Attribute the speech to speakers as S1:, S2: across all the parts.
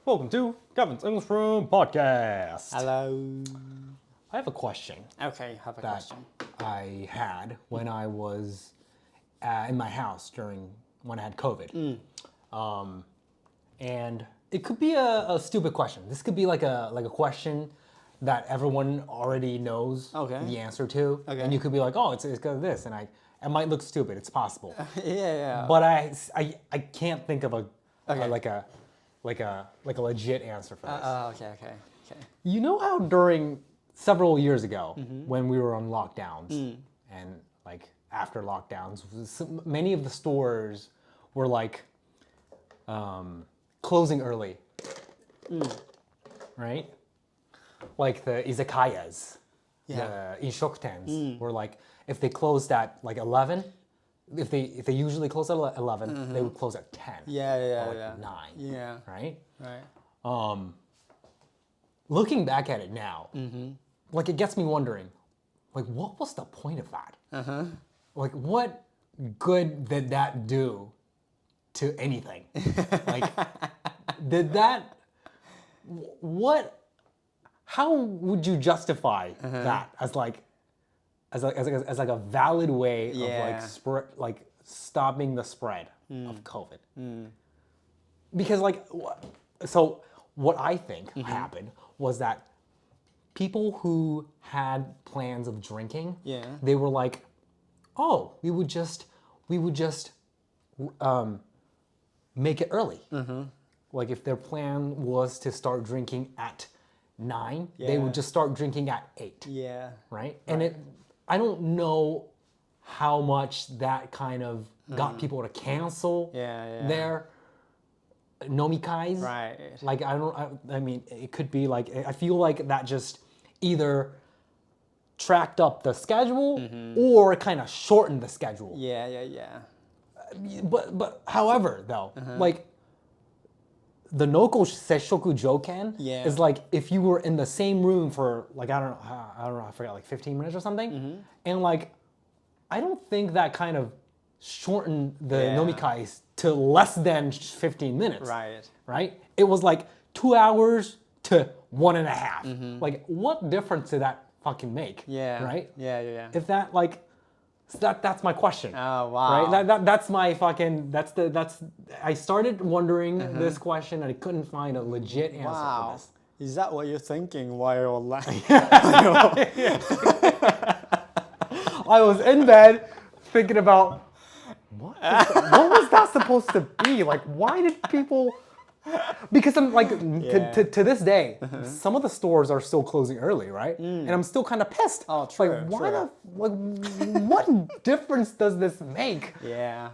S1: Welcome to Kevin's English Room Podcast.
S2: Hello.
S1: I have a question.
S2: Okay, have a
S1: that
S2: question.
S1: I had when I was in my house when I had COVID. And it could be a stupid question. This could be like a question that everyone already knows the answer to.
S2: Okay.
S1: And you could be like, oh, it's because of this. And it might look stupid. It's possible.
S2: Yeah.
S1: But I can't think of a legit answer for this.
S2: Okay.
S1: You know how during several years ago when we were on lockdowns and like after lockdowns, many of the stores were like closing early, right? Like the izakayas, the inshokutens were like, if they closed at like 11, if they usually close at 11, they would close at 10. Or like 9.
S2: Yeah.
S1: Right?
S2: Right.
S1: Looking back at it now, like it gets me wondering, like what was the point of that? Like what good did that do to anything? Like did that, how would you justify that as like a valid way of like stopping the spread of COVID? Because so what I think happened was that people who had plans of drinking, they were like, oh, we would just make it early. Like if their plan was to start drinking at 9, they would just start drinking at 8.
S2: Yeah.
S1: Right? And I don't know how much that kind of got people to cancel their nomikais.
S2: Right.
S1: Like I mean, it could be like, I feel like that just either tracked up the schedule or kind of shortened the schedule.
S2: Yeah.
S1: But however though, like the noko sesshoku joken is like if you were in the same room for like I don't know, I forgot, like 15 minutes or something, and like I don't think that kind of shortened the nomikais to less than 15 minutes. Right? It was like 2 hours to 1.5. Like what difference did that fucking make? Right?
S2: Yeah.
S1: If that like, that's my question.
S2: Oh wow.
S1: Right? That's my fucking, I started wondering this question and I couldn't find a legit answer for this.
S2: Is that what you're thinking while you're lying?
S1: I was in bed thinking about, what was that supposed to be? Like, why did people... Because I'm like, to this day, some of the stores are still closing early, right? And I'm still kind of pissed.
S2: Oh, true.
S1: Like, why what difference does this make?
S2: Yeah.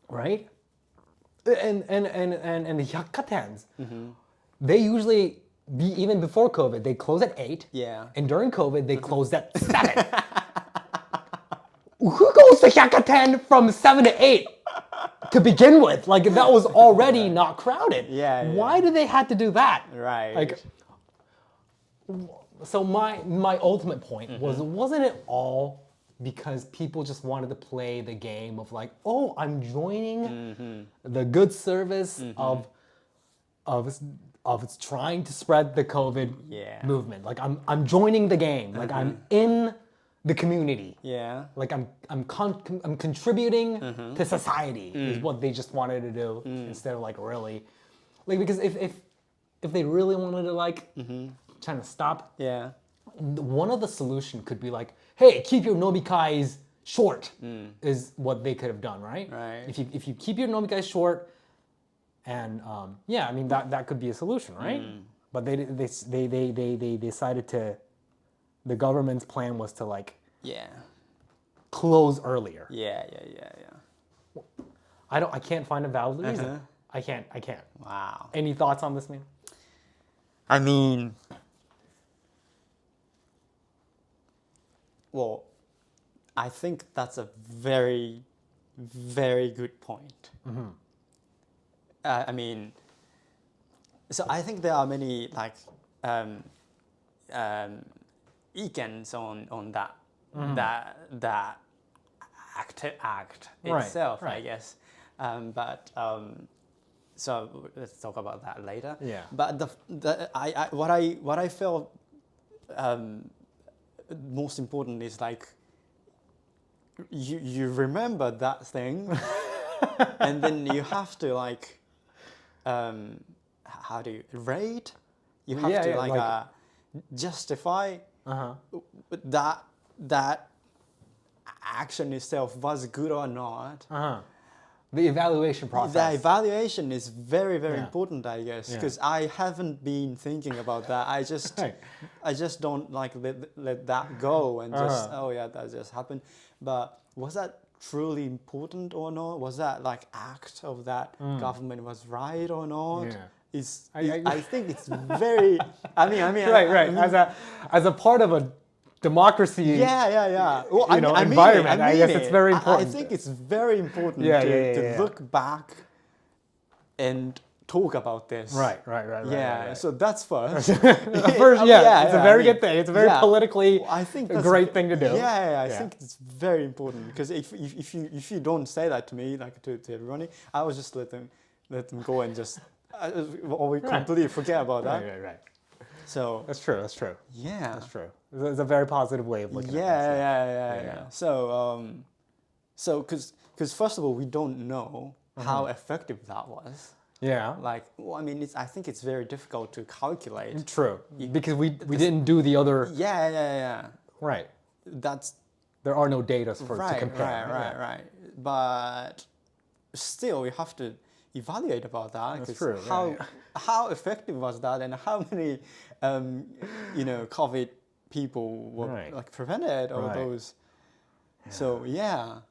S1: Right? And the hyakatens, they usually, even before COVID, they close at 8.
S2: Yeah.
S1: And during COVID, they closed at 7. Who goes to hyakaten from 7 to 8? To begin with, like that was already not crowded.
S2: Yeah.
S1: Why do they have to do that?
S2: Right.
S1: Like, so my ultimate point wasn't it all because people just wanted to play the game of like, oh, I'm joining the good service of trying to spread the COVID movement. Like I'm joining the game. Like I'm in the community.
S2: Yeah.
S1: Like I'm contributing to society is what they just wanted to do instead of like really, like because if they really wanted to like trying to stop, one of the solution could be like, hey, keep your nomikais short is what they could have done, right?
S2: Right.
S1: If you keep your nomikais short, and I mean that could be a solution, right? But they decided to. The government's plan was to like close earlier.
S2: Yeah.
S1: I can't find a valid reason. I can't.
S2: Wow.
S1: Any thoughts on this, man?
S2: I mean, well, I think that's a very, very good point. I mean, so I think there are many like ikens on that act itself,
S1: right.
S2: I guess. But So let's talk about that later.
S1: Yeah.
S2: But what I felt most important is like you remember that thing, and then you have to like how do you rate? You have to justify that action itself was good or not.
S1: The evaluation process.
S2: The evaluation is very, very important, I guess, because I haven't been thinking about that. I just don't like let that go and just that just happened. But was that truly important or not? Was that like act of that government was right or not?
S1: Yeah.
S2: I think it's very. I mean,
S1: right. As a part of a democracy.
S2: Yeah. Well,
S1: environment. I guess it's very important.
S2: I think it's very important to look back and talk about this.
S1: Right.
S2: So that's first.
S1: It's a very good thing. It's a very politically great thing to do.
S2: I think it's very important because if you don't say that to me, like to everybody, I will just let them go and just or we completely forget about that.
S1: Right.
S2: So
S1: that's true.
S2: Yeah,
S1: that's true. It's a very positive way of looking at
S2: it. Yeah. So because first of all, we don't know how effective that was.
S1: Yeah.
S2: Like, well, I mean, I think it's very difficult to calculate.
S1: True. Because we didn't do the other.
S2: Yeah.
S1: Right. There are no data to compare.
S2: Right. But still, we have to evaluate about that.
S1: That's true.
S2: How effective was that, and how many, COVID people were like prevented or those.
S1: Yeah.
S2: So yeah.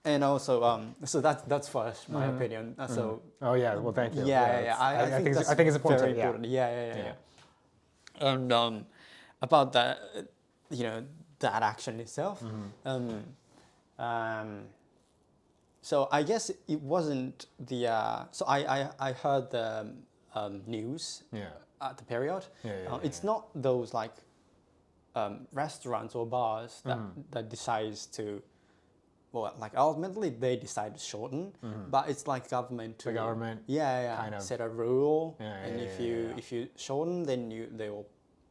S2: And also, so that's first my opinion. So.
S1: Oh yeah. Well, thank you.
S2: Yeah. I think it's
S1: important.
S2: Very important. Yeah. And about that, that action itself. So I guess it wasn't the. So I heard the news at the period. It's not those like restaurants or bars that decides to. Well, like ultimately they decide to shorten, but it's like government to
S1: kind of
S2: set a rule, and if you shorten, then they will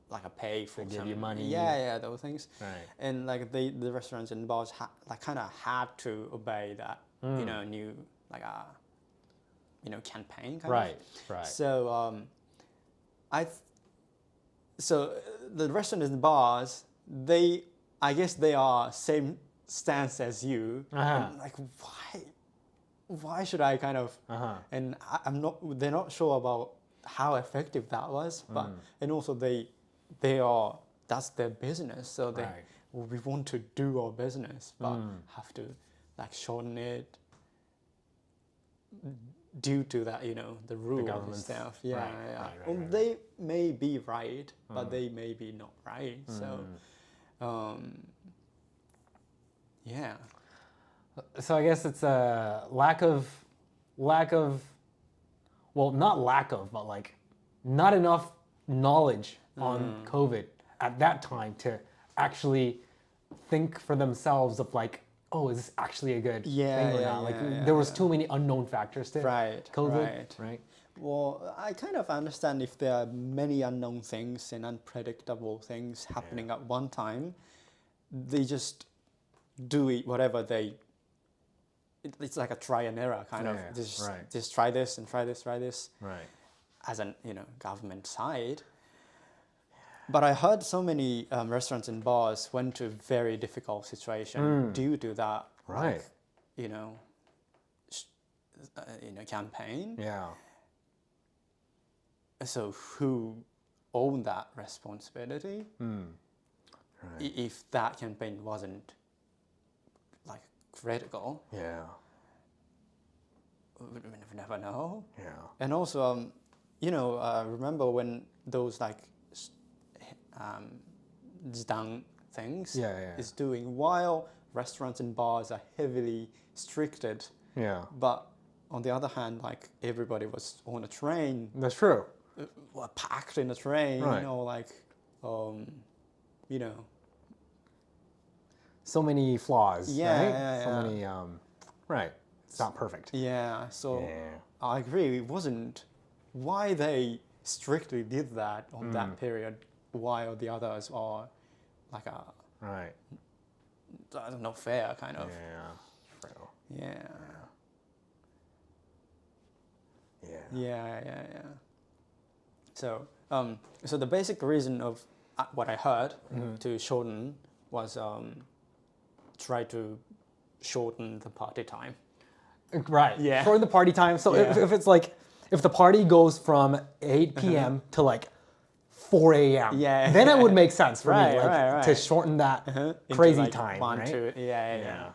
S2: like pay for
S1: give you money.
S2: Those things.
S1: Right.
S2: And like the restaurants and bars kind of had to obey that new like campaign kind of. Right. So so the restaurants and bars, I guess they are same stance as you, and like why should I kind of and they're not sure about how effective that was, but and also that's their business, so we want to do our business but have to like shorten it due to that the rules and stuff. Right. They may be right, but they may be not right. So yeah.
S1: So I guess it's a lack of, well, not lack of, but like not enough knowledge on COVID at that time to actually think for themselves of like, oh, is this actually a good thing or not? There was too many unknown factors to COVID. Right.
S2: Well, I kind of understand if there are many unknown things and unpredictable things happening at one time, they just do it whatever it's like a try and error kind of just try this and try this as an government side. But I heard so many restaurants and bars went to a very difficult situation due to that campaign. So who owned that responsibility if that campaign wasn't like critical? We never know. And also remember when those like Jidang things is doing, while restaurants and bars are heavily restricted, but on the other hand, like everybody was on a train.
S1: That's true.
S2: Packed in a train, or like
S1: so many flaws.
S2: So
S1: many it's not perfect.
S2: So I agree. It wasn't why they strictly did that on that period, while the others are like a
S1: Right.
S2: I don't know, fair kind of.
S1: Yeah. True.
S2: Yeah.
S1: Yeah.
S2: Yeah. So, so the basic reason of what I heard to shorten was try to shorten the party time.
S1: Right.
S2: Yeah.
S1: Shorten the party time. So if it's like, if the party goes from 8 p.m. to like 4 a.m., then it would make sense for me to shorten that crazy
S2: like
S1: time,
S2: 1,
S1: right?
S2: 2, yeah.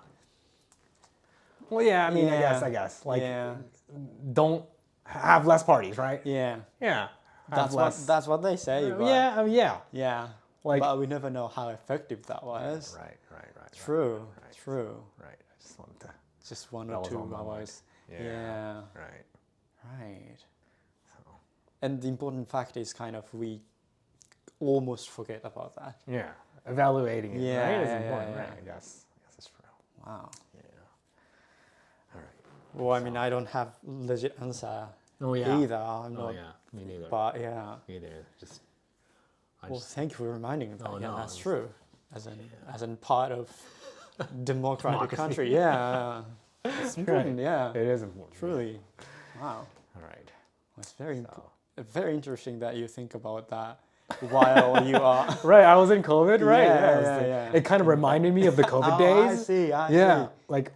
S1: Well, yeah, I mean, I guess. Like, don't have less parties, right?
S2: Yeah.
S1: Yeah.
S2: That's what they say. But yeah.
S1: Like,
S2: but we never know how effective that was.
S1: Right.
S2: True.
S1: Right. I just wanted to.
S2: Just 1
S1: That
S2: or
S1: was
S2: 2
S1: on my mind.
S2: hours.
S1: Yeah.
S2: Right. And the important fact is kind of we almost forget about that.
S1: Yeah. Evaluating it, right? Is important,
S2: yeah.
S1: right? I guess it's true.
S2: Wow.
S1: Yeah. All right.
S2: Well, I mean, I don't have legit answer either. I'm not.
S1: Me neither.
S2: But yeah.
S1: Me neither. Just.
S2: Well, thank you for reminding me that.
S1: Oh,
S2: Yeah,
S1: no,
S2: that's true. As in part of democratic country. Yeah. It's important. Yeah.
S1: It is important.
S2: Truly. Wow.
S1: All right.
S2: It's very interesting that you think about that while you are.
S1: Right, I was in COVID, right?
S2: Yeah.
S1: It kind of reminded me of the COVID days.
S2: I see.
S1: Yeah, like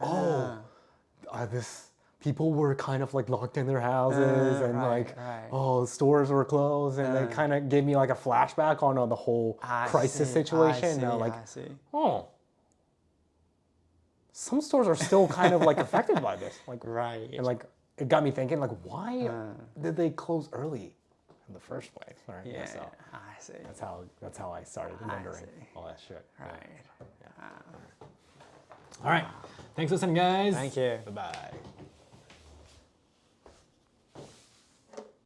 S1: people were kind of like locked in their houses and stores were closed, and they kind of gave me like a flashback on the whole crisis situation.
S2: I see.
S1: Oh, some stores are still kind of like affected by this. Like, and like it got me thinking, like, why did they close early in the first place? Right?
S2: Yeah,
S1: So
S2: I see.
S1: that's how I started wondering all that shit.
S2: Right.
S1: All right. Thanks for listening, guys.
S2: Thank you.
S1: Bye-bye.